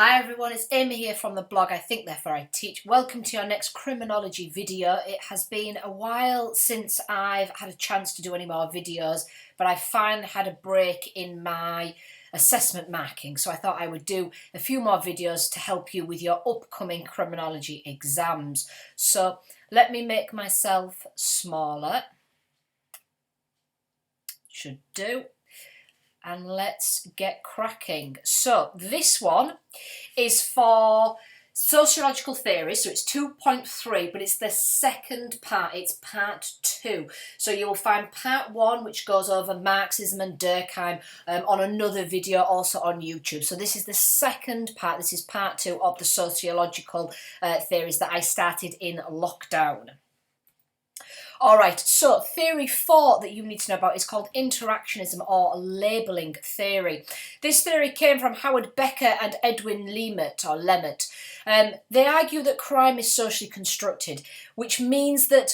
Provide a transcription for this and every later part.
Hi everyone, it's Amy here from the blog I Think Therefore I Teach. Welcome to your next criminology video. It has been a while since I've had a chance to do any more videos, but I finally had a break in my assessment marking, so I thought I would do a few more videos to help you with your upcoming criminology exams. So let me make myself smaller. Should do. And let's get cracking. So this one is for sociological theory, so it's 2.3, but it's the second part, it's part 2. So you'll find part 1, which goes over Marxism and Durkheim, on another video also on YouTube. So this is the second part, this is part 2 of the sociological theories that I started in lockdown. Alright, so theory 4 that you need to know about is called interactionism or labelling theory. This theory came from Howard Becker and Edwin Lemert. They argue that crime is socially constructed, which means that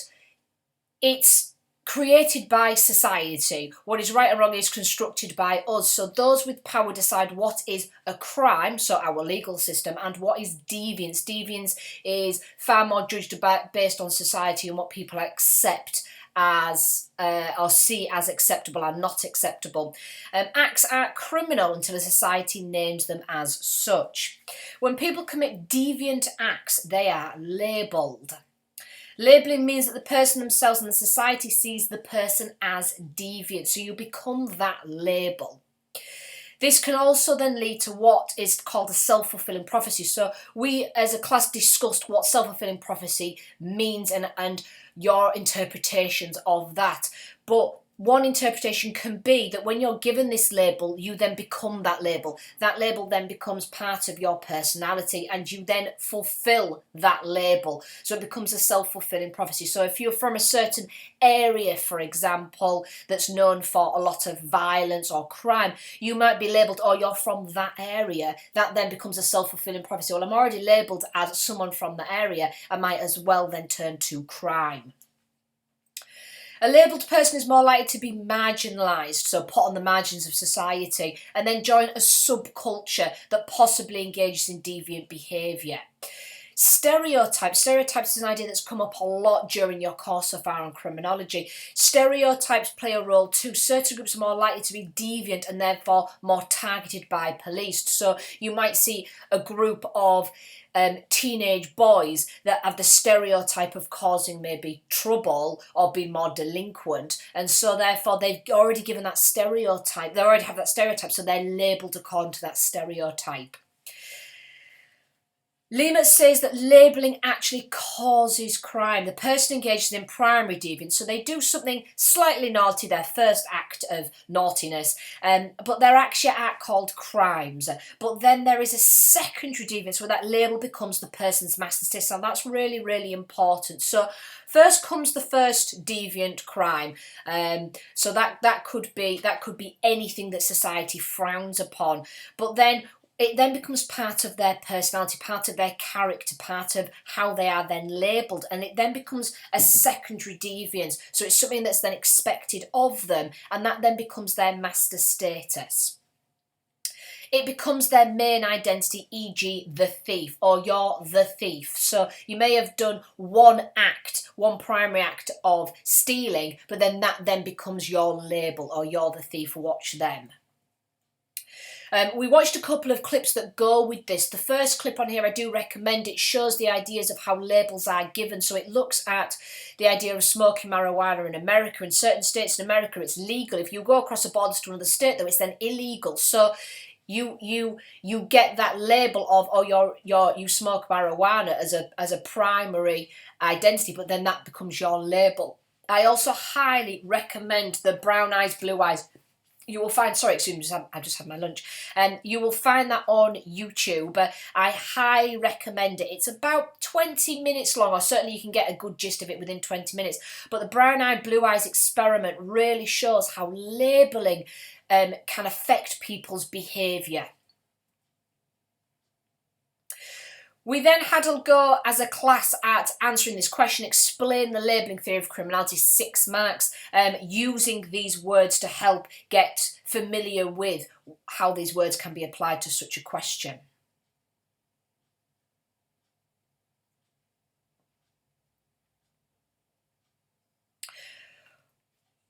it's created by society. What is right and wrong is constructed by us. So those with power decide what is a crime, so our legal system, and what is deviance. Deviance is far more judged about based on society and what people accept as or see as acceptable and not acceptable. Acts are criminal until a society names them as such. When people commit deviant acts, they are labelled. Labelling means that the person themselves and the society sees the person as deviant, so you become that label. This can also then lead to what is called a self-fulfilling prophecy. So we as a class discussed what self-fulfilling prophecy means and your interpretations of that. But one interpretation can be that when you're given this label, you then become that label. That label then becomes part of your personality and you then fulfill that label. So it becomes a self-fulfilling prophecy. So if you're from a certain area, for example, that's known for a lot of violence or crime, you might be labelled, oh, you're from that area. That then becomes a self-fulfilling prophecy. Well, I'm already labelled as someone from the area. I might as well then turn to crime. A labelled person is more likely to be marginalised, so put on the margins of society, and then join a subculture that possibly engages in deviant behaviour. Stereotypes is an idea that's come up a lot during your course so far on criminology. Stereotypes play a role too. Certain groups are more likely to be deviant and therefore more targeted by police. So you might see a group of teenage boys that have the stereotype of causing maybe trouble or being more delinquent, and so therefore they've already given that stereotype, they already have that stereotype, so they're labelled according to that stereotype. Lemert says that labelling actually causes crime. The person engages in primary deviance, so they do something slightly naughty, their first act of naughtiness, but they're actually act called crimes. But then there is a secondary deviance where that label becomes the person's master state, and that's really, really important. So first comes the first deviant crime. So that could be anything that society frowns upon, but then it then becomes part of their personality, part of their character, part of how they are then labelled, and it then becomes a secondary deviance. So it's something that's then expected of them, and that then becomes their master status. It becomes their main identity, e.g. the thief, or you're the thief. So you may have done one primary act of stealing, but then that then becomes your label, or you're the thief, watch them. We watched a couple of clips that go with this. The first clip on here I do recommend. It shows the ideas of how labels are given. So it looks at the idea of smoking marijuana in America. In certain states in America it's legal. If you go across the borders to another state though, it's then illegal. So you get that label of, oh, you smoke marijuana as a primary identity, but then that becomes your label. I also highly recommend the Brown Eyes, Blue Eyes. You will find, sorry, excuse me, I just had my lunch. You will find that on YouTube. I highly recommend it. It's about 20 minutes long, or certainly you can get a good gist of it within 20 minutes. But the Brown Eye, Blue Eyes experiment really shows how labelling can affect people's behaviour. We then had a go as a class at answering this question, explain the labelling theory of criminality, 6 marks, using these words to help get familiar with how these words can be applied to such a question.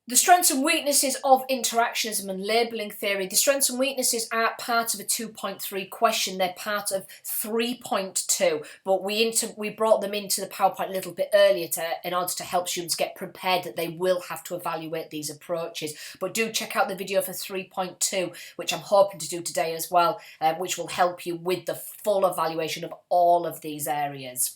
The strengths and weaknesses of interactionism and labelling theory. The strengths and weaknesses are part of a 2.3 question. They're part of 3.2, but we brought them into the PowerPoint a little bit earlier in order to help students get prepared that they will have to evaluate these approaches. But do check out the video for 3.2, which I'm hoping to do today as well, which will help you with the full evaluation of all of these areas.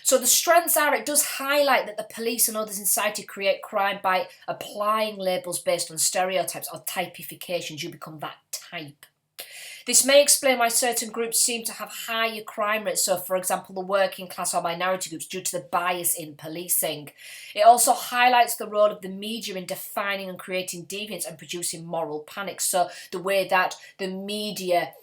So the strengths are, it does highlight that the police and others in society create crime by applying labels based on stereotypes or typifications. You become that type. This may explain why certain groups seem to have higher crime rates, so for example the working class or minority groups, due to the bias in policing. It also highlights the role of the media in defining and creating deviance and producing moral panic, so the way that the media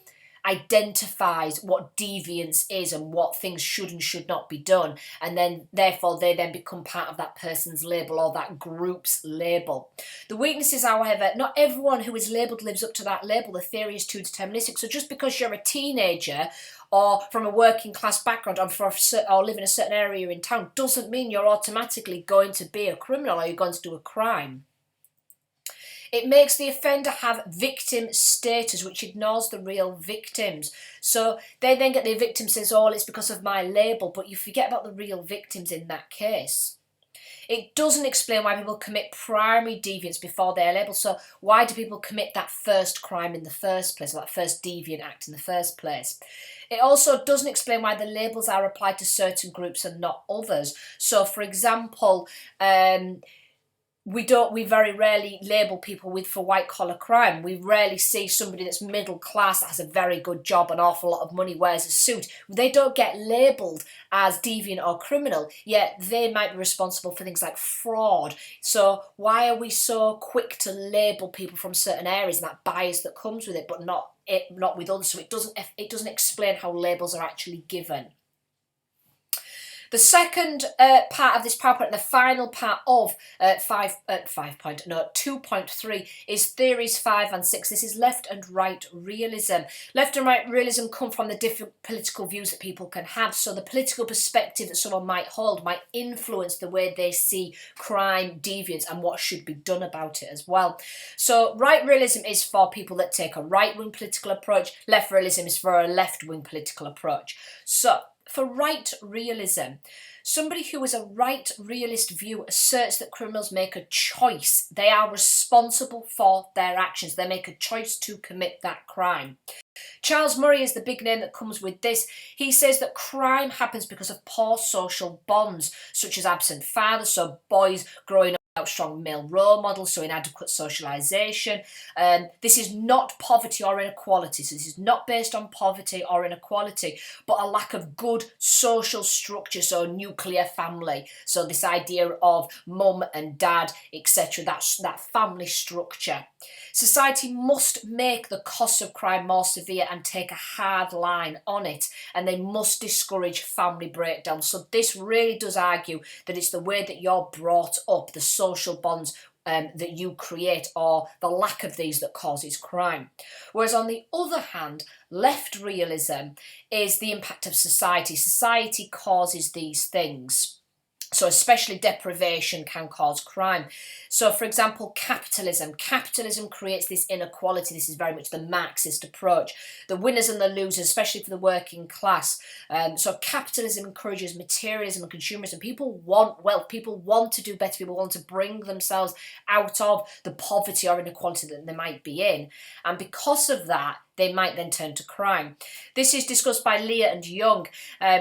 identifies what deviance is and what things should and should not be done, and then therefore they then become part of that person's label or that group's label. The weaknesses, however, not everyone who is labelled lives up to that label. The theory is too deterministic. So just because you're a teenager or from a working class background or live in a certain area in town doesn't mean you're automatically going to be a criminal or you're going to do a crime. It makes the offender have victim status, which ignores the real victims. So they then get the victim says, oh, it's because of my label, but you forget about the real victims in that case. It doesn't explain why people commit primary deviance before they're labelled. So why do people commit that first crime in the first place, or that first deviant act in the first place? It also doesn't explain why the labels are applied to certain groups and not others. So for example, we very rarely label people for white collar crime. We rarely see somebody that's middle class that has a very good job, an awful lot of money, wears a suit. They don't get labelled as deviant or criminal, yet they might be responsible for things like fraud. So why are we so quick to label people from certain areas and that bias that comes with it, but not with others? So it doesn't explain how labels are actually given. The second part of this PowerPoint, and the final part of 2.3 is theories 5 and 6. This is left and right realism. Left and right realism come from the different political views that people can have. So the political perspective that someone might hold might influence the way they see crime, deviance, and what should be done about it as well. So right realism is for people that take a right-wing political approach. Left realism is for a left-wing political approach. So for right realism, somebody who has a right realist view asserts that criminals make a choice. They are responsible for their actions. They make a choice to commit that crime. Charles Murray is the big name that comes with this. He says that crime happens because of poor social bonds, such as absent fathers, so boys growing up without strong male role models, so inadequate socialisation. This is not poverty or inequality, so this is not based on poverty or inequality, but a lack of good social structure, so nuclear family. So this idea of mum and dad, etc., that family structure. Society must make the costs of crime more severe and take a hard line on it, and they must discourage family breakdown. So this really does argue that it's the way that you're brought up, the social bonds that you create, or the lack of these, that causes crime. Whereas on the other hand, left realism is the impact of society. Society causes these things. So especially deprivation can cause crime. So for example, capitalism. Capitalism creates this inequality. This is very much the Marxist approach. The winners and the losers, especially for the working class. So capitalism encourages materialism and consumerism. People want wealth. People want to do better. People want to bring themselves out of the poverty or inequality that they might be in. And because of that, they might then turn to crime. This is discussed by Lear and Young,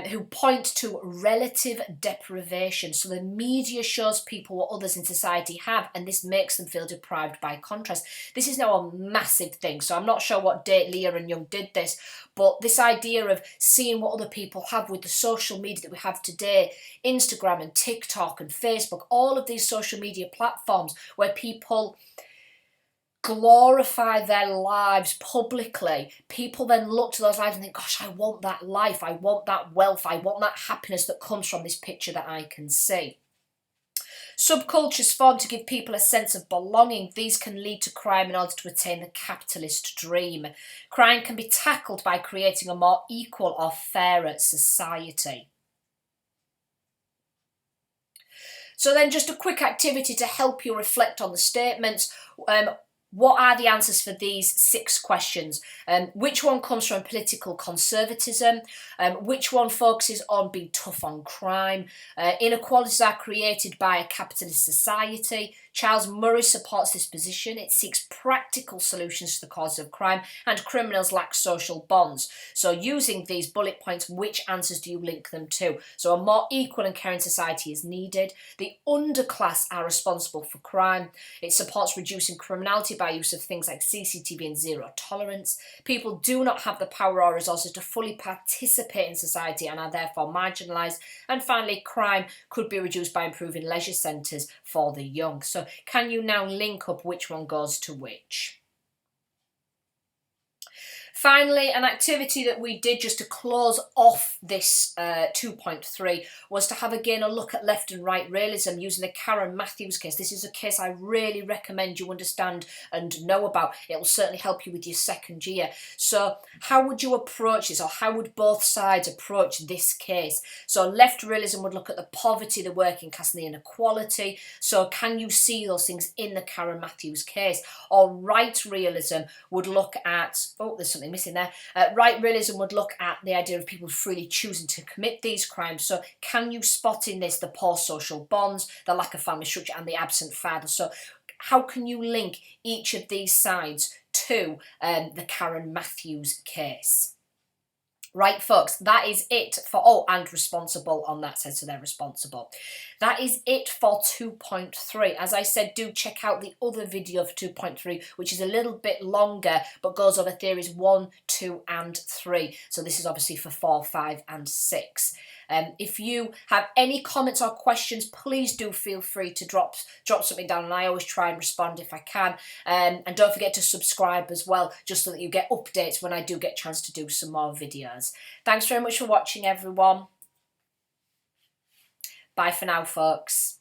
who point to relative deprivation. So the media shows people what others in society have, and this makes them feel deprived by contrast. This is now a massive thing. So I'm not sure what date Lear and Young did this, but this idea of seeing what other people have with the social media that we have today, Instagram and TikTok and Facebook, all of these social media platforms where people glorify their lives publicly. People then look to those lives and think, gosh, I want that life, I want that wealth, I want that happiness that comes from this picture that I can see. Subcultures form to give people a sense of belonging. These can lead to crime in order to attain the capitalist dream. Crime can be tackled by creating a more equal or fairer society. So then just a quick activity to help you reflect on the statements. What are the answers for these 6 questions? Which one comes from political conservatism? Which one focuses on being tough on crime? Inequalities are created by a capitalist society. Charles Murray supports this position. It seeks practical solutions to the causes of crime, and criminals lack social bonds. So using these bullet points, which answers do you link them to? So a more equal and caring society is needed. The underclass are responsible for crime. It supports reducing criminality by use of things like CCTV and zero tolerance. People do not have the power or resources to fully participate in society and are therefore marginalised. And finally, crime could be reduced by improving leisure centres for the young. So can you now link up which one goes to which? Finally, an activity that we did just to close off this 2.3 was to have again a look at left and right realism using the Karen Matthews case. This is a case I really recommend you understand and know about. It will certainly help you with your second year. So how would you approach this, or how would both sides approach this case? So left realism would look at the poverty, the working class and the inequality. So can you see those things in the Karen Matthews case? Or right realism would look at, oh, there's something missing there. Right realism would look at the idea of people freely choosing to commit these crimes. So can you spot in this the poor social bonds, the lack of family structure and the absent father? So how can you link each of these sides to the Karen Matthews case? Right, folks, that is it for, oh, and responsible on that side, so they're responsible. That is it for 2.3. As I said, do check out the other video for 2.3, which is a little bit longer, but goes over theories 1, 2, and 3. So this is obviously for 4, 5, and 6. If you have any comments or questions, please do feel free to drop something down, and I always try and respond if I can. And don't forget to subscribe as well, just so that you get updates when I do get a chance to do some more videos. Thanks very much for watching, everyone. Bye for now, folks.